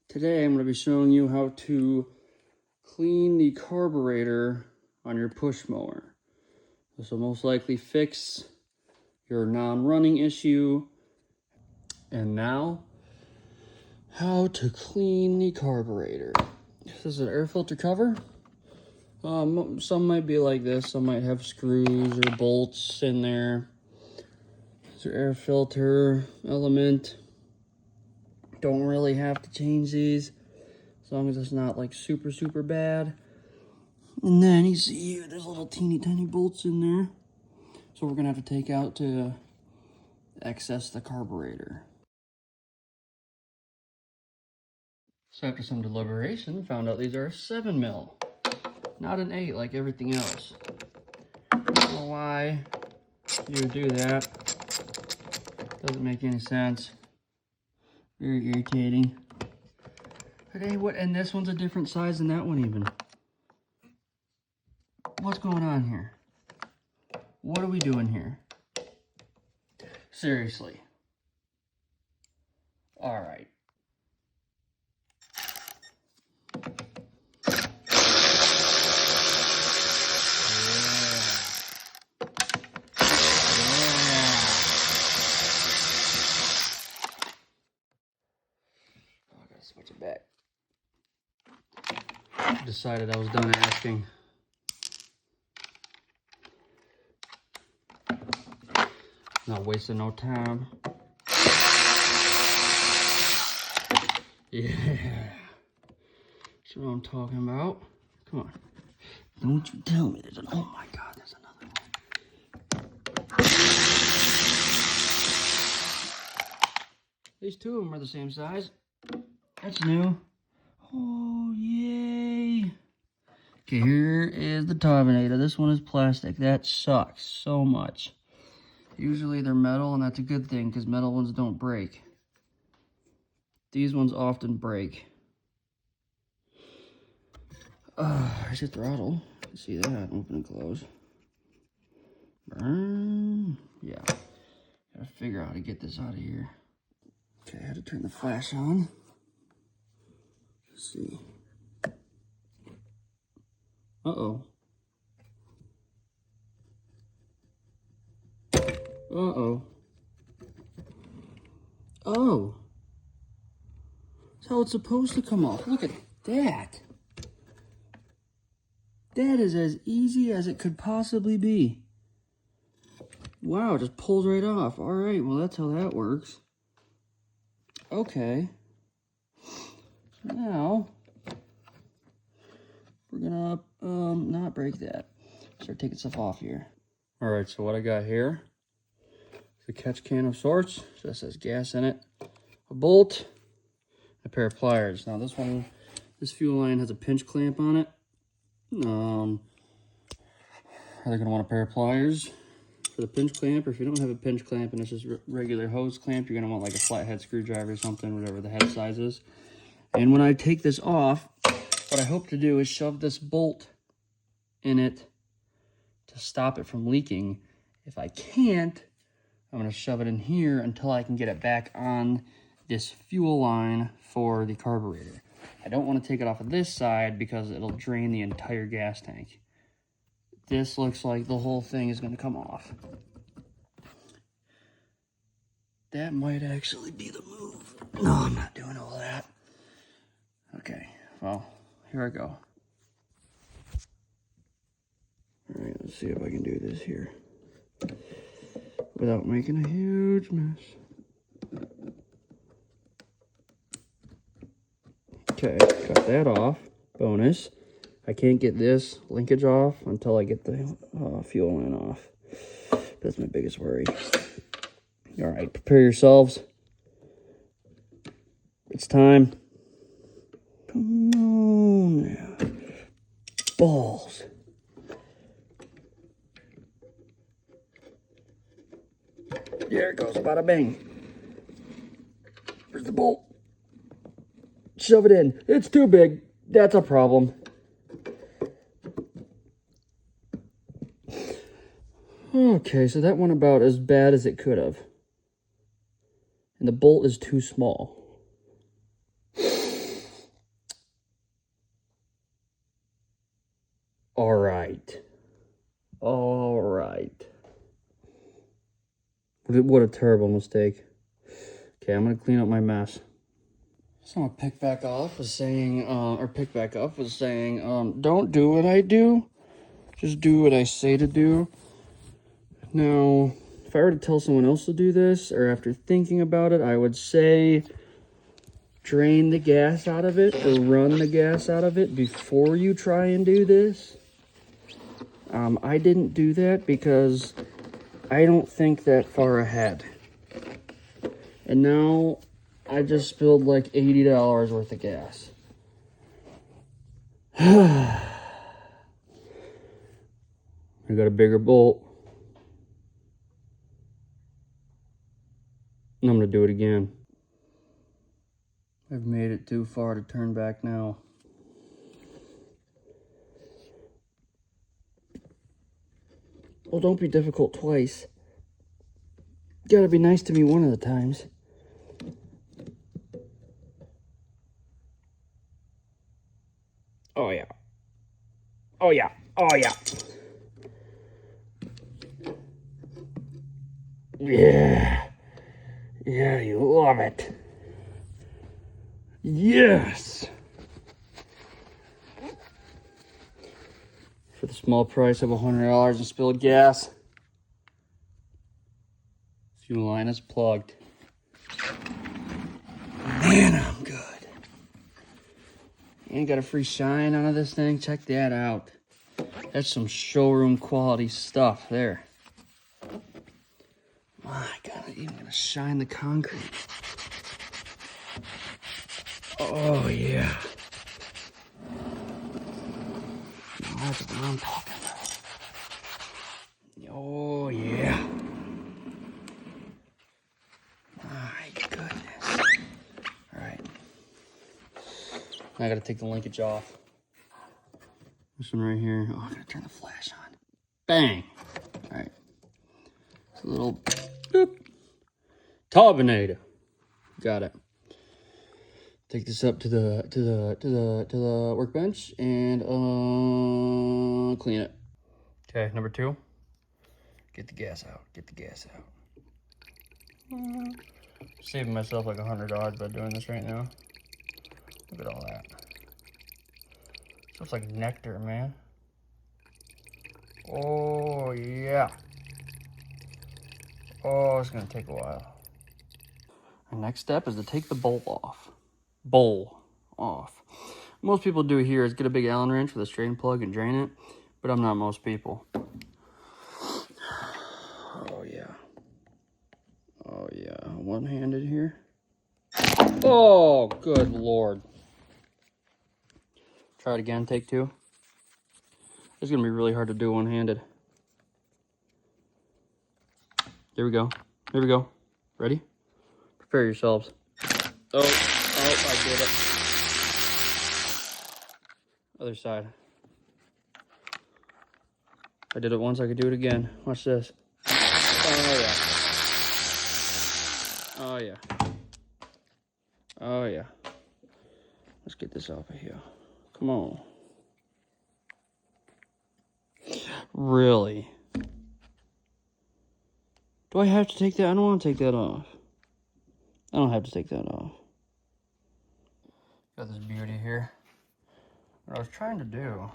Today I'm going to be showing you how to clean the carburetor on your push mower. This will most likely fix your non-running issue. And now, how to clean the carburetor. This is an air filter cover. Some might be like this, some might have screws or bolts in there. It's your air filter element. Don't really have to change these as long as it's not like super bad. And then you see there's little teeny tiny bolts in there, so we're gonna have to take out to access the carburetor. So after some deliberation, found out these are a 7mm, not an 8 like everything else. I don't know why you would do that. Doesn't make any sense. Very irritating. But hey, what? And this one's a different size than that one even. What's going on here? What are we doing here? Seriously. All right. Switch it back. Decided I was done asking. Not wasting no time. Yeah. That's what I'm talking about. Come on. Don't you tell me there's an, oh my God, there's another one. These two of them are the same size. That's new. Oh, yay. Okay, here is the Terminator. This one is plastic. That sucks so much. Usually they're metal, and that's a good thing because metal ones don't break. These ones often break. There's your throttle. You see that? Open and close. Burn. Yeah. Gotta figure out how to get this out of here. Okay, I had to turn the flash on. Let's see. Uh-oh. Uh-oh. Oh. That's how it's supposed to come off. Look at that. That is as easy as it could possibly be. Wow, it just pulls right off. All right, well, that's how that works. Okay. So now, we're gonna not break that. Start taking stuff off here. All right, so what I got here is a catch can of sorts. Just has gas in it, a bolt, a pair of pliers. Now this fuel line has a pinch clamp on it. Are they gonna want a pair of pliers for the pinch clamp? Or if you don't have a pinch clamp and it's just regular hose clamp, you're gonna want like a flathead screwdriver or something, whatever the head size is. And when I take this off, what I hope to do is shove this bolt in it to stop it from leaking. If I can't, I'm gonna shove it in here until I can get it back on this fuel line for the carburetor. I don't want to take it off of this side because it'll drain the entire gas tank. This looks like the whole thing is going to come off. That might actually be the move. No, I'm not doing all that. Okay, well, here I go. All right, let's see if I can do this here without making a huge mess. Okay, cut that off. Bonus. I can't get this linkage off until I get the fuel line off. That's my biggest worry. All right, prepare yourselves. It's time. Come on now. Balls. There it goes, bada bang. Where's the bolt? Shove it in. It's too big. That's a problem. Okay, so that went about as bad as it could have. And the bolt is too small. right. All right. What a terrible mistake. Okay, I'm gonna clean up my mess. So I'm gonna pick back up was saying, don't do what I do. Just do what I say to do. Now, if I were to tell someone else to do this, or after thinking about it, I would say drain the gas out of it or run the gas out of it before you try and do this. I didn't do that because I don't think that far ahead. And now I just spilled like $80 worth of gas. I got a bigger bolt. And I'm gonna do it again. I've made it too far to turn back now. Well, don't be difficult twice. You gotta be nice to me one of the times. Oh yeah. Oh yeah. Oh yeah. Yeah. Yeah, you love it. Yes. For the small price of $100 in spilled gas, fuel line is plugged. Man, I'm good. And got a free shine out of this thing. Check that out. That's some showroom quality stuff there. My God, I'm even gonna shine the concrete. Oh yeah. That's what I'm talking about. Oh yeah. My goodness. All right. Now I gotta take the linkage off. This one right here. Oh, I gotta turn the flash on. Bang. All right. It's a little boop. Turbinator. Got it. Take this up to the workbench and clean it. Okay, number 2. Get the gas out. Get the gas out. Saving myself like $100 by doing this right now. Look at all that. Smells like nectar, man. Oh yeah. Oh, it's gonna take a while. Our next step is to take the bowl off. Most people do here is get a big Allen wrench with a strain plug and drain it, but I'm not most people. Oh yeah. Oh yeah. One-handed here. Oh, good Lord. Try it again, take 2. It's gonna be really hard to do one-handed. Here we go. Here we go. Ready? Prepare yourselves. Oh, I did it. Other side. I did it once, I could do it again. Watch this. Oh yeah. Oh yeah. Oh yeah. Let's get this off of here. Come on. Really? Do I have to take that? I don't want to take that off. I don't have to take that off. Got this beauty here. What I was trying to do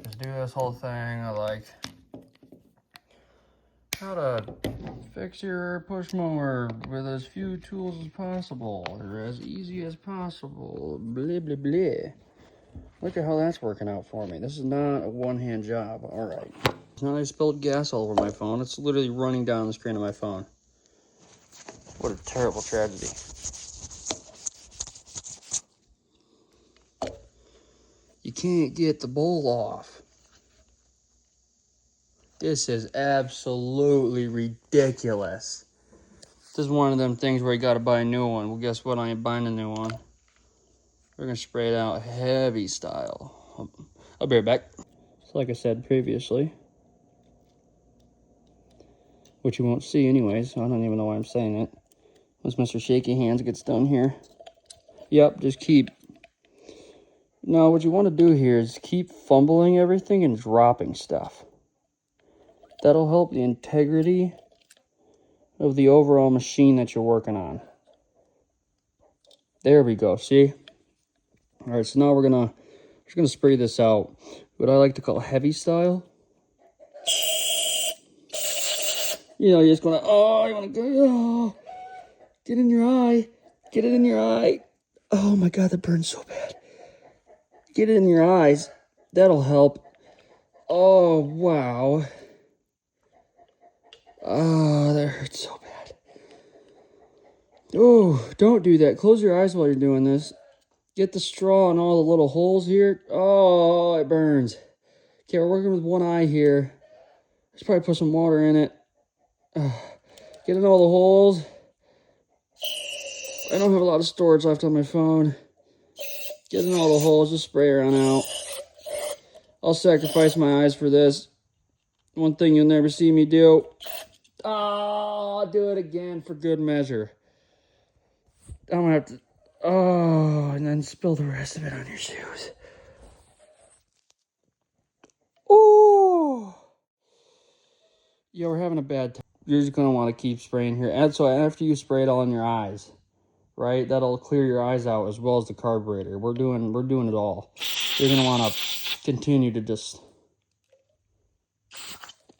is do this whole thing of like how to fix your push mower with as few tools as possible or as easy as possible. Blah, blah, blah. Look at how that's working out for me. This is not a one-hand job. All right. Now I spilled gas all over my phone. It's literally running down the screen of my phone. What a terrible tragedy. You can't get the bowl off. This is absolutely ridiculous. This is one of them things where you gotta buy a new one. Well, guess what? I ain't buying a new one. We're gonna spray it out heavy style. I'll be right back. So like I said previously, which you won't see anyways, so I don't even know why I'm saying it. Once Mr. Shaky Hands gets done here. Yep, just keep Now, what you want to do here is keep fumbling everything and dropping stuff. That'll help the integrity of the overall machine that you're working on. There we go, see? All right, so now we're just gonna spray this out. What I like to call heavy style. You know, you're just gonna, oh, you wanna go, oh, get in your eye. Get it in your eye. Oh my God, that burns so bad. Get it in your eyes. That'll help. Oh, wow. Oh, that hurts so bad. Oh, don't do that. Close your eyes while you're doing this. Get the straw in all the little holes here. Oh, it burns. Okay, we're working with one eye here. Let's probably put some water in it. Get in all the holes. I don't have a lot of storage left on my phone. Get in all the holes. Just spray her on out. I'll sacrifice my eyes for this. One thing you'll never see me do. Oh, I'll do it again for good measure. I'm gonna have to, oh, and then spill the rest of it on your shoes. Oh, yeah, we're having a bad time. You're just gonna want to keep spraying here. And so after you spray it all in your eyes, right, that'll clear your eyes out as well as the carburetor. We're doing it all. You're gonna want to continue to just,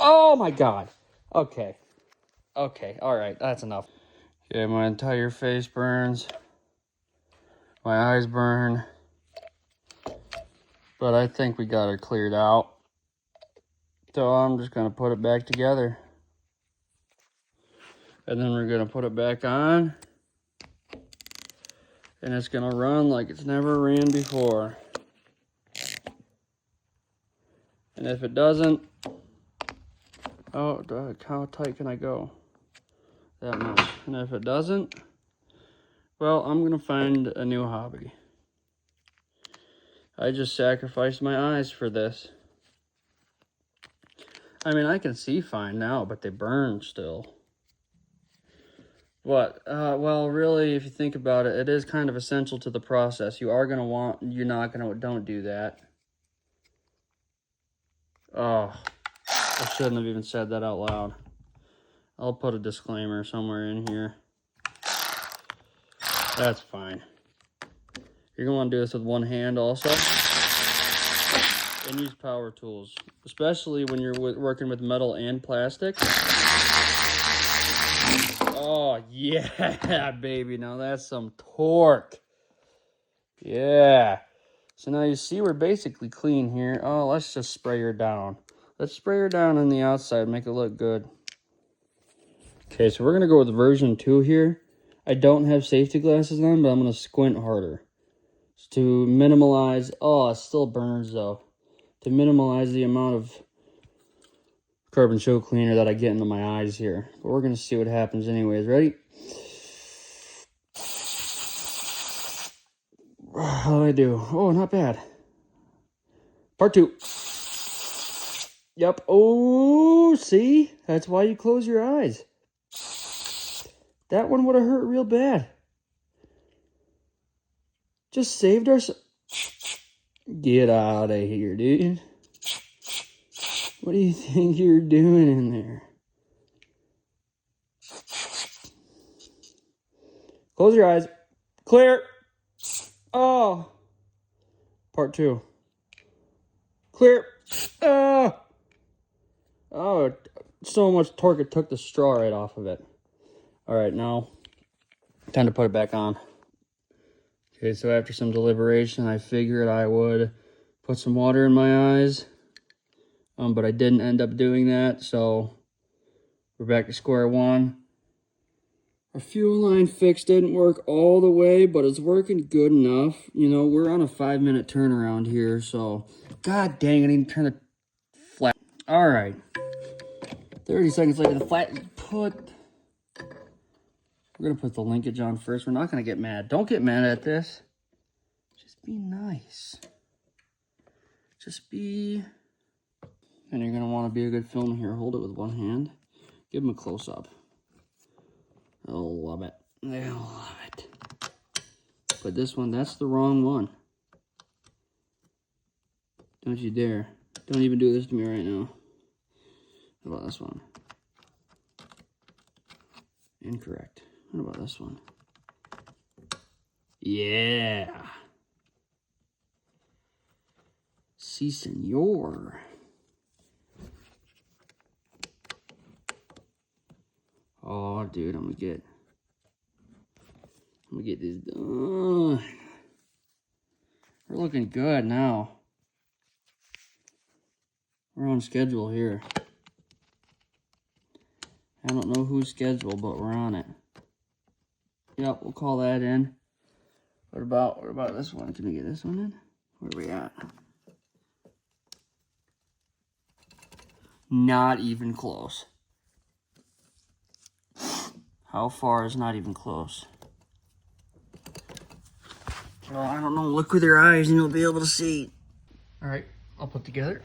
oh my God. Okay, all right, that's enough. Okay, my entire face burns. My eyes burn. But I think we got it cleared out. So I'm just gonna put it back together. And then we're gonna put it back on. And it's gonna run like it's never ran before. And if it doesn't, oh, how tight can I go? That much. And if it doesn't, well, I'm gonna find a new hobby. I just sacrificed my eyes for this. I mean, I can see fine now, but they burn still. What? Well, really, if you think about it, it is kind of essential to the process. You're not gonna, don't do that. Oh, I shouldn't have even said that out loud. I'll put a disclaimer somewhere in here. That's fine. You're gonna wanna do this with one hand also. And use power tools, especially when you're working with metal and plastic. Oh, yeah, baby. Now that's some torque. Yeah. So now you see we're basically clean here. Oh, let's just spray her down. Let's spray her down on the outside, make it look good. Okay, so we're going to go with version 2 here. I don't have safety glasses on, but I'm going to squint harder. To minimize, oh, it still burns though. To minimize the amount of carbon show cleaner that I get into my eyes here. But we're going to see what happens anyways. Ready? How do I do? Oh, not bad. Part 2. Yep. Oh, see? That's why you close your eyes. That one would have hurt real bad. Just saved our... Get out of here, dude. What do you think you're doing in there? Close your eyes. Clear. Oh. Part 2. Clear. Oh, so much torque it took the straw right off of it. All right, now time to put it back on. Okay, so after some deliberation, I figured I would put some water in my eyes, but I didn't end up doing that, so we're back to square one. Our fuel line fix didn't work all the way, but it's working good enough. You know, we're on a 5-minute turnaround here, so god dang, I need to turn the flat. All right, 30 seconds later, the flat we're gonna put the linkage on first. We're not gonna get mad. Don't get mad at this. Just be nice. Just be... And you're gonna wanna be a good film here. Hold it with one hand. Give them a close-up. They'll love it. They'll love it. But this one, that's the wrong one. Don't you dare. Don't even do this to me right now. How about this one? Incorrect. What about this one? Yeah. Si, senor. Oh, dude, I'm gonna get this done. We're looking good now. We're on schedule here. I don't know whose schedule, but we're on it. Yep, we'll call that in. What about this one? Can we get this one in? Where are we at? Not even close. How far is not even close? Well, I don't know. Look with your eyes and you'll be able to see. All right, I'll put together.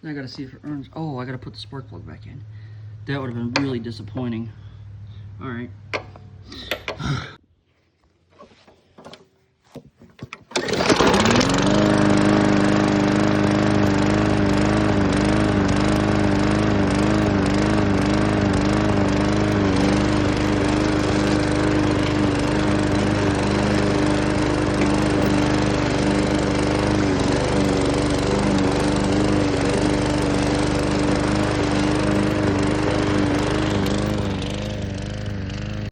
I gotta see if it earns. Oh, I gotta put the spark plug back in. That would have been really disappointing. All right.